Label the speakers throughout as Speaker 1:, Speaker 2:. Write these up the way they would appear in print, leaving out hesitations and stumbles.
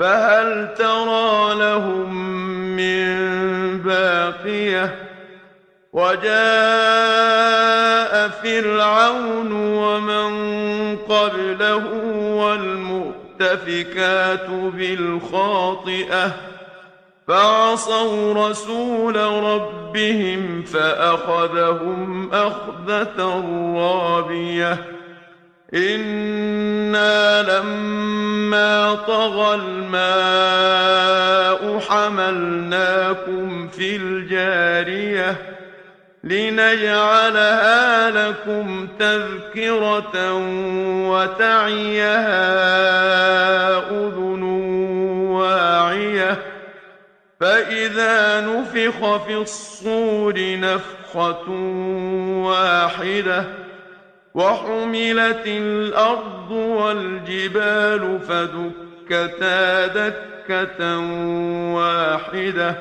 Speaker 1: فهل ترى لهم من باقية وجاء فرعون ومن قبله والمؤتفكات بالخاطئة فعصوا رسول ربهم فأخذهم أخذة رابية إنا لما طغى الماء حملناكم في الجارية لنجعلها لكم تذكرة وتعيها أذن واعية فإذا نفخ في الصور نفخة واحدة وحملت الأرض والجبال فدكتا دكة واحدة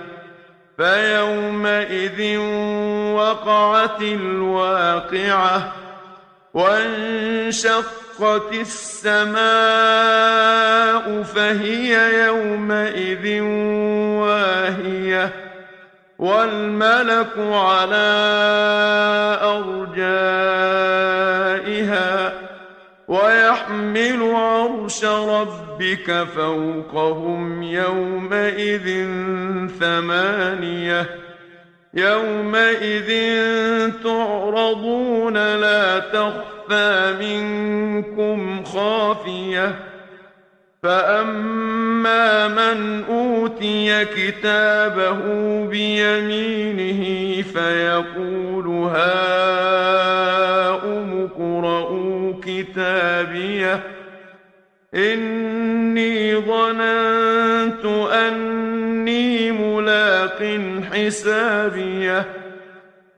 Speaker 1: فيومئذ وقعت الواقعة وانشقت السماء فهي يومئذ واهية والملك على أرجائها ويحمل عرش ربك فوقهم يومئذ ثمانية يومئذ تعرضون لا تخفى منكم خافية فأما من أوتي كتابه بيمينه فيقول هاؤم اقرءوا كتابيه إني ظننت أني ملاق حسابيه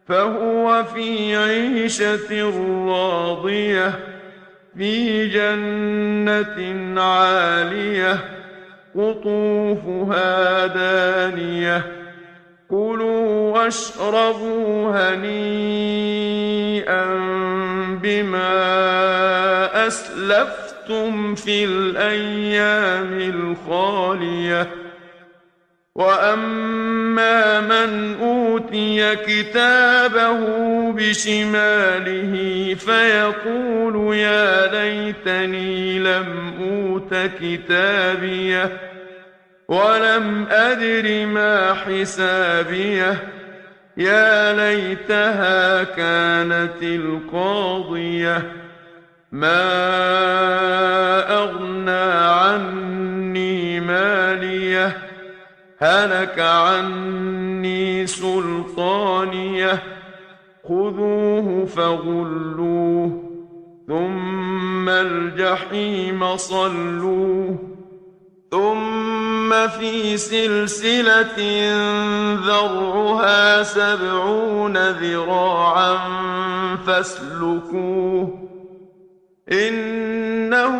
Speaker 1: فهو في عيشة راضية في جنة عالية قطوفها دانية كلوا واشربوا هنيئا بما أسلفتم في الأيام الخالية وأما من أوتي كتابه بشماله فيقول يا ليتني لم أوت كتابيه ولم أدر ما حسابيه يا ليتها كانت القاضية ما أغنى عني ماليه هلك عني سلطانيه خذوه فغلوه ثم الجحيم صلوه ثم في سلسلة ذرعها 70 ذراعا فاسلكوه إنه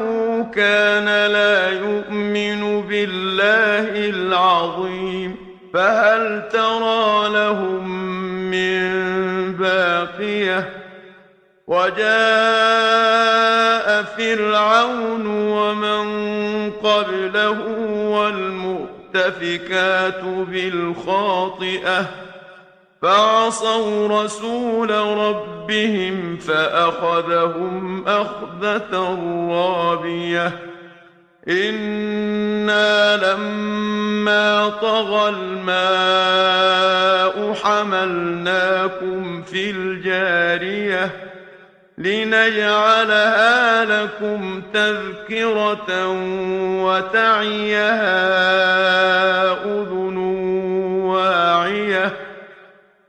Speaker 1: كان لا يؤمن بالله العظيم فهل ترى لهم من باقية وجاء فرعون ومن قبله والمؤتفكات بالخاطئة فعصوا رسول ربهم فأخذهم أخذة رابية إنا لما طغى الماء حملناكم في الجارية لنجعلها لكم تذكرة وتعيها أذن واعية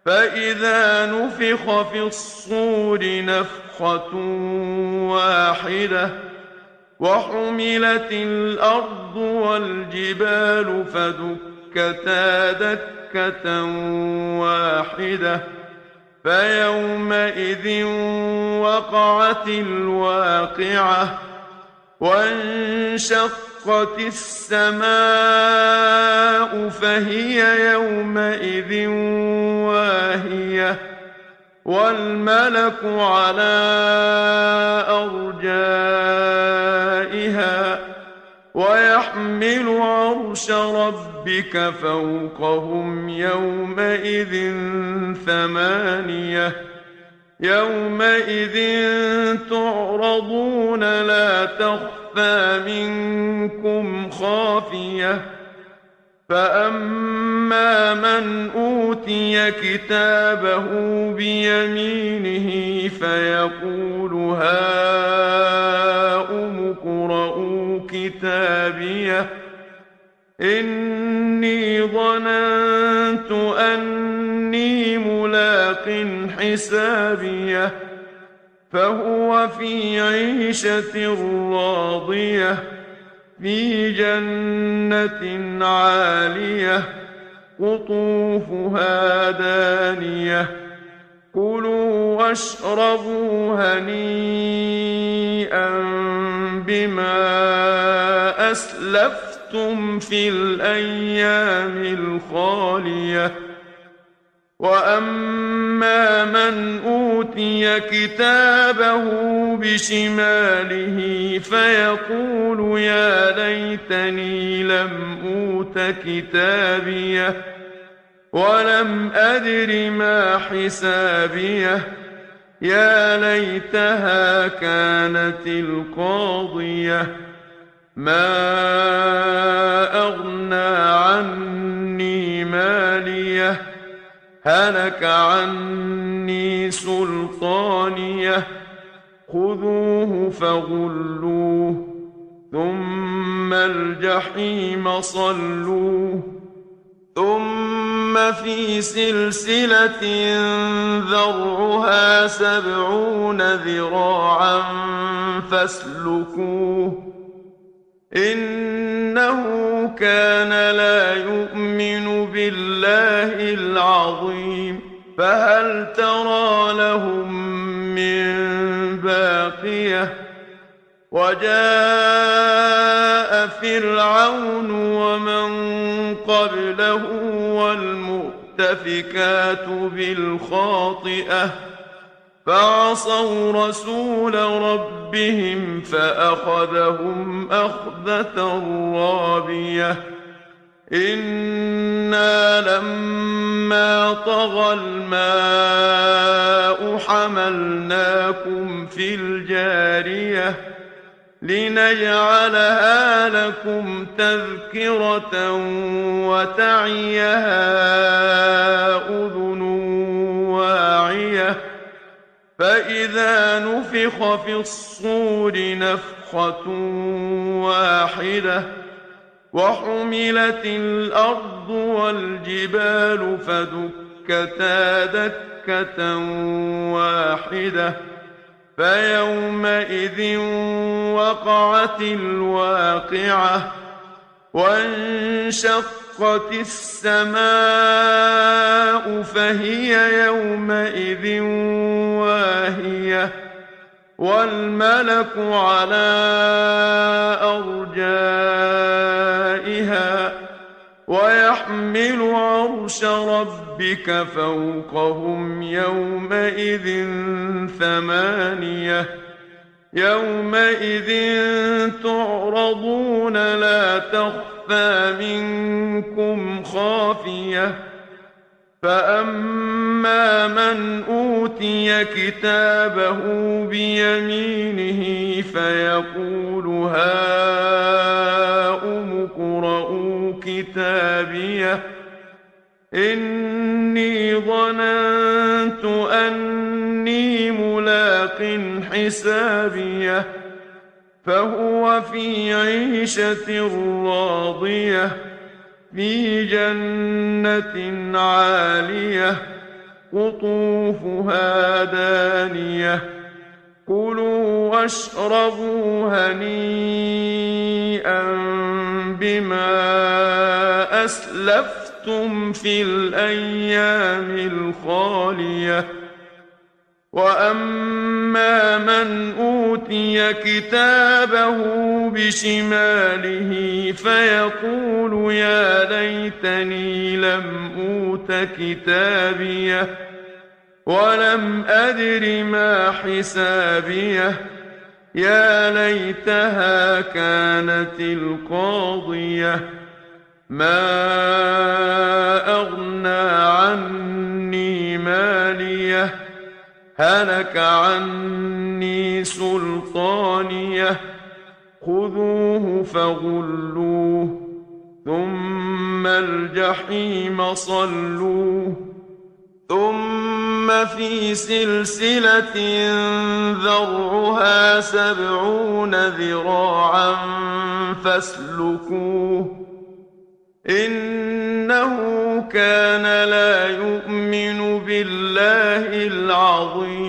Speaker 1: فإذا نفخ في الصور نفخة واحدة وحملت الأرض والجبال فدكتا دكة واحدة فيومئذ وقعت الواقعة وانشقت السماء فهي يومئذ واهية والملك على أرجائها ويحمل ويحمل عرش ربك فوقهم يومئذ ثمانية يومئذ تعرضون لا تخفى منكم خافية فأما من أوتي كتابه بيمينه فيقول هاؤم اقرءوا كتابيه إني ظننت أني ملاق حسابيه فهو في عيشة راضية في جنة عالية قطوفها دانية كلوا واشربوا هنيئا بما أسلفتم في الأيام الخالية وأما من أوتي كتابه بشماله فيقول يا ليتني لم أوت كتابيه ولم أدر ما حسابيه يا ليتها كانت القاضية ما أغنى عني ماليه هلك عني سلطانيه خذوه فغلوه ثم الجحيم صلوه ثم في سلسلة ذرعها 70 ذراعا فاسلكوه إنه كان لا يؤمن بالله العظيم فهل ترى لهم من باقية وجاء فرعون ومن قبله والمؤتفكات بالخاطئة فعصوا رسول ربهم فأخذهم أخذة رابية إنا لما طغى الماء حملناكم في الجارية لنجعلها لكم تذكرة وتعيها أذن واعية فإذا نفخ في الصور نفخة واحدة وحملت الأرض والجبال فدكتا دكة واحدة فيومئذ وقعت الواقعة وانشقت السماء فهي يومئذ واهية والملك على أرجائها ويحمل عرش ربك فوقهم يومئذ ثمانية يومئذ تعرضون لا تخفى منكم خافية فأما من أوتي كتابه بيمينه فيقول هاؤم اقرءوا كتابيه إني ظننت أني ملاق حسابيه فهو في عيشة راضية في جنة عالية قطوفها دانية كلوا واشربوا هنيئا بما أسلفتم في الأيام الخالية وأما من أوتي كتابه بشماله فيقول يا ليتني لم أوت كتابيه ولم أدر ما حسابيه يا ليتها كانت القاضية ما أغنى عني ماليه هلك عني سلطانيه خذوه فغلوه ثم الجحيم صلوه ثم في سلسلة ذرعها 70 ذراعا فاسلكوه إنه كان لا يؤمن بالله العظيم